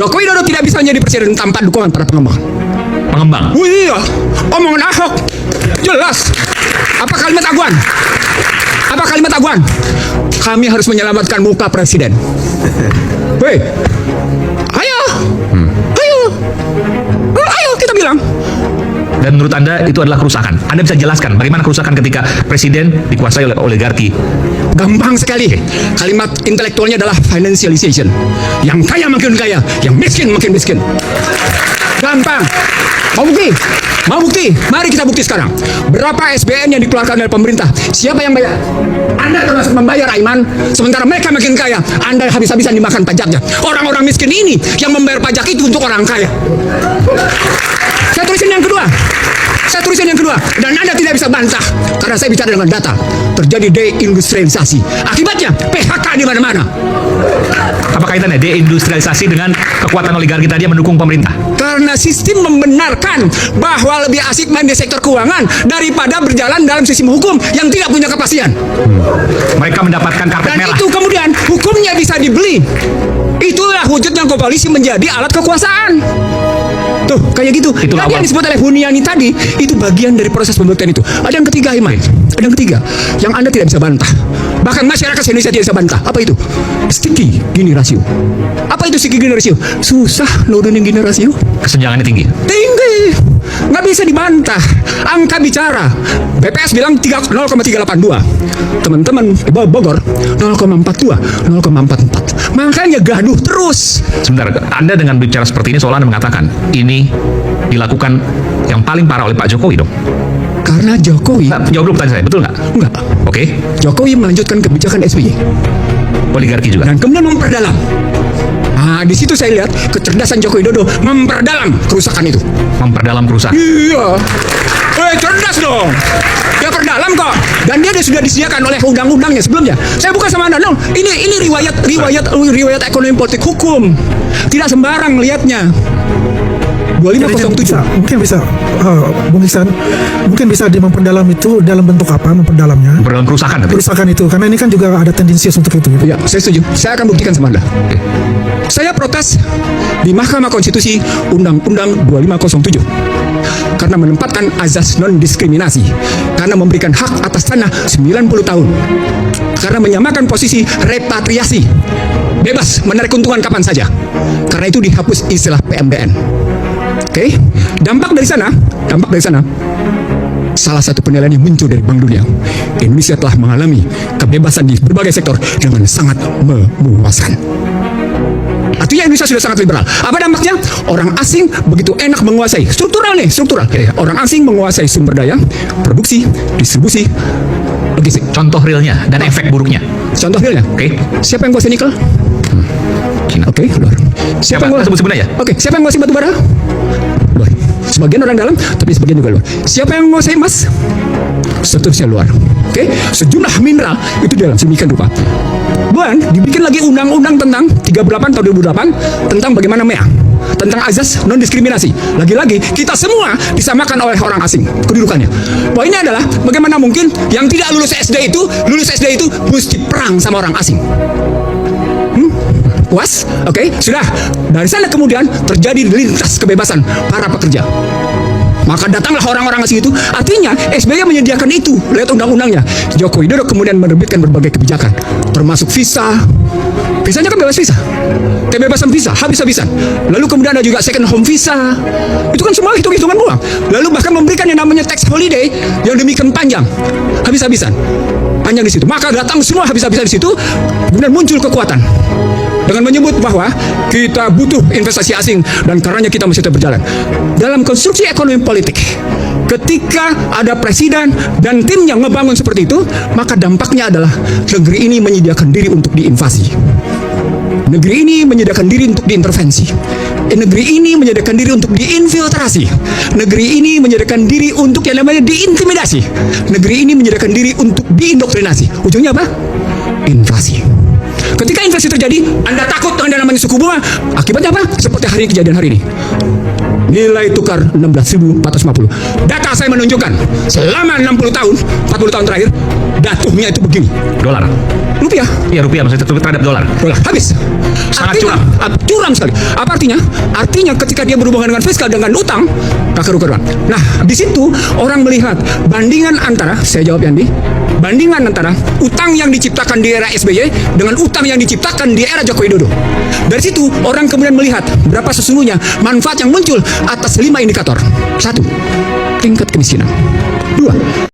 Joko Widodo tidak bisa menjadi presiden tanpa dukungan para pengembang. Pengembang. Oh iya, omongan Ahok jelas. Apa kalimat Aguan? Apa kalimat Aguan? Kami harus menyelamatkan muka presiden. Weh, ayo, ayo kita bilang. Dan menurut Anda itu adalah kerusakan. Anda bisa jelaskan bagaimana kerusakan ketika presiden dikuasai oleh oligarki? Gampang sekali. Kalimat intelektualnya adalah financialization. Yang kaya makin kaya, yang miskin makin miskin. Gampang. Mau bukti? Mau bukti? Mari kita bukti sekarang. Berapa SBN yang dikeluarkan oleh pemerintah? Siapa yang bayar? Anda termasuk membayar, Aiman. Sementara mereka makin kaya, Anda habis-habisan dimakan pajaknya. Orang-orang miskin ini yang membayar pajak itu untuk orang kaya. Saya tulisin yang kedua. Saya tulisin yang kedua. Dan Anda tidak bisa bantah. Karena saya bicara dengan data. Terjadi deindustrialisasi. Akibatnya PHK di mana-mana. Apa kaitannya deindustrialisasi dengan kekuatan oligarki tadi yang mendukung pemerintah? Karena sistem membenarkan bahwa lebih asik main di sektor keuangan daripada berjalan dalam sistem hukum yang tidak punya kepastian. Mereka mendapatkan karpet Dan merah. itu kemudian hukumnya bisa dibeli. Itulah wujudnya koalisi menjadi alat kekuasaan. Tuh, kayak gitu. Itulah Tadi yang disebut oleh Buniani tadi, itu bagian dari proses pembuktian itu. Ada yang ketiga, Iman. Ada yang ketiga, yang Anda tidak bisa bantah. Bahkan masyarakat Indonesia tidak bisa bantah. Apa itu? Sticky Gini ratio. Apa itu sticky Gini ratio? Susah nurunin Gini ratio. Kesenjangannya tinggi. Tinggi. Nggak bisa dibantah. Angka bicara. BPS bilang 0,382. Teman-teman Bogor 0,42, 0,44. Makanya gaduh terus. Sebentar, Anda dengan bicara seperti ini seolah Anda mengatakan ini dilakukan yang paling parah oleh Pak Jokowi dong. Karena Jokowi, Nah, jawab dulu pertanyaan saya, betul nggak? enggak, Oke, Jokowi melanjutkan kebijakan SBY oligarki juga. dan kemudian memperdalam. Nah, di situ saya lihat kecerdasan Joko Widodo memperdalam kerusakan itu. Memperdalam perusahaan. Iya. Cerdas dong. Dia perdalam kok. Dan dia sudah disediakan oleh undang-undangnya sebelumnya. Saya bukan sama Anda. No. Ini riwayat ekonomi politik hukum. Tidak sembarang lihatnya. 2507. Mungkin bisa Bung Iksan, mungkin bisa memperdalam itu dalam bentuk apa memperdalamnya? Memperdalam kerusakan. Kerusakan itu, karena ini kan juga ada tendensius untuk itu. Gitu. Ya, saya setuju. Saya akan buktikan sama Anda. Saya protes di Mahkamah Konstitusi Undang-Undang 2507 karena menempatkan azas non-diskriminasi, karena memberikan hak atas tanah 90 tahun, karena menyamakan posisi repatriasi, bebas menarik keuntungan kapan saja. Karena itu dihapus istilah PMBN. Oke, dampak dari sana, salah satu penilaian yang muncul dari Bank Dunia, Indonesia telah mengalami kebebasan di berbagai sektor dengan sangat memuaskan. Artinya Indonesia sudah sangat liberal. Apa dampaknya? Orang asing begitu enak menguasai. Struktural nih, struktural. Orang asing menguasai sumber daya, produksi, distribusi, logistik. Contoh realnya dan efek buruknya. Contoh realnya. Oke. Siapa yang kuasai nikel? Cina. Oke, luar. Siapa? Sebut-sebut aja. Oke, siapa yang menguasai batu bara? Luar. Sebagian orang dalam, tapi sebagian juga luar. Siapa yang menguasai emas? Seterusnya luar. Oke, sejumlah mineral itu dalam sedemikian rupa. Dan dibikin lagi undang-undang tentang 38 tahun 2008 tentang bagaimana MEA, tentang azas non-diskriminasi. Lagi-lagi kita semua disamakan oleh orang asing kedudukannya. Poinnya adalah bagaimana mungkin yang tidak lulus SD itu mesti perang sama orang asing. Puas? Oke, sudah. Dari sana kemudian terjadi lintas kebebasan para pekerja. Maka datanglah orang-orang asing itu. Artinya SBY menyediakan itu. Lihat undang-undangnya. Joko Widodo kemudian menerbitkan berbagai kebijakan, termasuk visa. Visanya kan bebas visa. Kebebasan visa habis-habisan. Lalu kemudian ada juga second home visa. Itu kan semua hitung-hitungan uang. Lalu bahkan memberikan yang namanya tax holiday yang demikian panjang. Habis-habisan. Panjang di situ. Maka datang semua habis-habisan di situ. Kemudian muncul kekuatan dengan menyebut bahwa kita butuh investasi asing dan karenanya kita mesti tetap berjalan. Dalam konstruksi ekonomi politik, ketika ada presiden dan tim yang ngebangun seperti itu, maka dampaknya adalah negeri ini menyediakan diri untuk diinvasi. Negeri ini menyediakan diri untuk diintervensi. Negeri ini menyediakan diri untuk diinfiltrasi. Negeri ini menyediakan diri untuk yang namanya diintimidasi. Negeri ini menyediakan diri untuk diindoktrinasi. Ujungnya apa? Inflasi. Ketika inflasi terjadi, Anda takut dengan namanya suku bunga. Akibatnya apa? Seperti hari ini, kejadian hari ini. Nilai tukar 16.450. Data saya menunjukkan selama 40 tahun terakhir Jatuhnya itu begini. Dolar. Rupiah. Iya, rupiah maksudnya terhadap dolar. Dolar. Habis. Sangat Artinya, curam sekali. Apa artinya? Artinya ketika dia berhubungan dengan fiskal dengan utang, tak kerugian. Nah, di situ orang melihat bandingan antara, saya jawab Yandi, bandingan antara utang yang diciptakan di era SBY dengan utang yang diciptakan di era Joko Widodo. Dari situ orang kemudian melihat berapa sesungguhnya manfaat yang muncul atas 5 indikator. 1. Tingkat kemiskinan. 2.